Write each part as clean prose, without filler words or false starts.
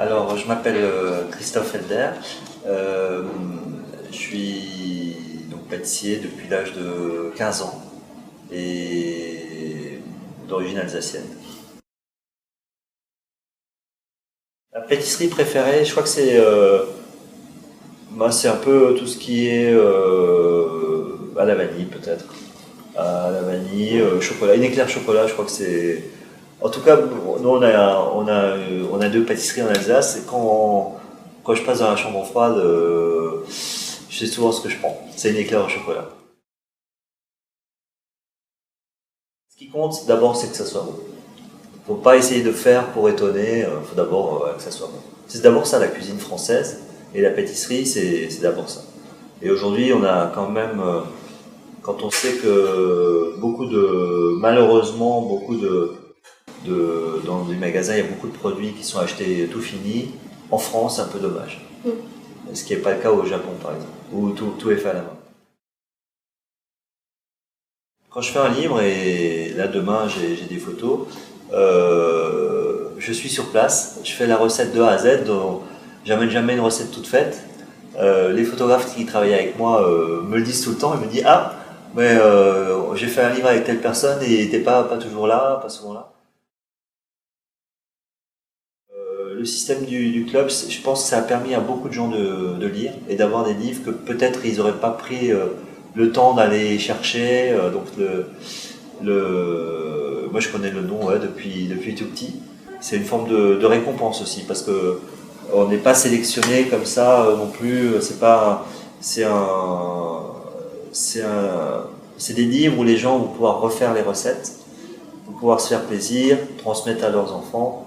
Alors, je m'appelle Christophe Helder. Je suis donc pâtissier depuis l'âge de 15 ans et d'origine alsacienne. La pâtisserie préférée, je crois que c'est un peu tout ce qui est à la vanille peut-être. À la vanille, chocolat, une éclair chocolat, je crois que c'est. En tout cas, nous on a deux pâtisseries en Alsace et quand je passe dans la chambre froide, je sais souvent ce que je prends. C'est une éclair au chocolat. Ce qui compte d'abord, c'est que ça soit bon. Faut pas essayer de faire pour étonner, faut d'abord que ça soit bon. C'est d'abord ça la cuisine française et la pâtisserie, c'est d'abord ça. Et aujourd'hui, on a quand même, quand on sait que malheureusement, dans les magasins, il y a beaucoup de produits qui sont achetés tout finis. En France, c'est un peu dommage. Ce qui n'est pas le cas au Japon, par exemple, où tout est fait à la main. Quand je fais un livre, et là demain j'ai des photos, je suis sur place, je fais la recette de A à Z, donc j'amène jamais une recette toute faite. Les photographes qui travaillent avec moi me le disent tout le temps, ils me disent ah, mais j'ai fait un livre avec telle personne et il n'était pas toujours là, pas souvent là. Le système du club, je pense que ça a permis à beaucoup de gens de lire et d'avoir des livres que peut-être ils n'auraient pas pris le temps d'aller chercher. Moi je connais le nom depuis tout petit. C'est une forme de récompense aussi parce que on n'est pas sélectionné comme ça non plus. C'est des livres où les gens vont pouvoir refaire les recettes, vont pouvoir se faire plaisir, transmettre à leurs enfants.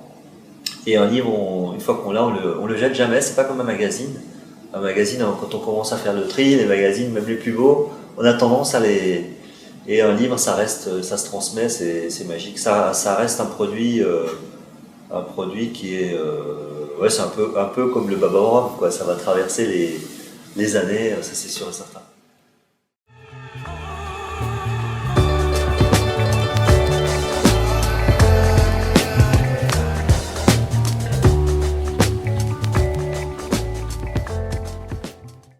Et un livre, une fois qu'on l'a, on le jette jamais. C'est pas comme un magazine. Un magazine, quand on commence à faire le tri, les magazines, même les plus beaux, on a tendance à les. Et un livre, ça se transmet, c'est magique. Ça reste un produit qui est, ouais, c'est un peu comme le baba au rhum, quoi. Ça va traverser les années, ça c'est sûr et certain.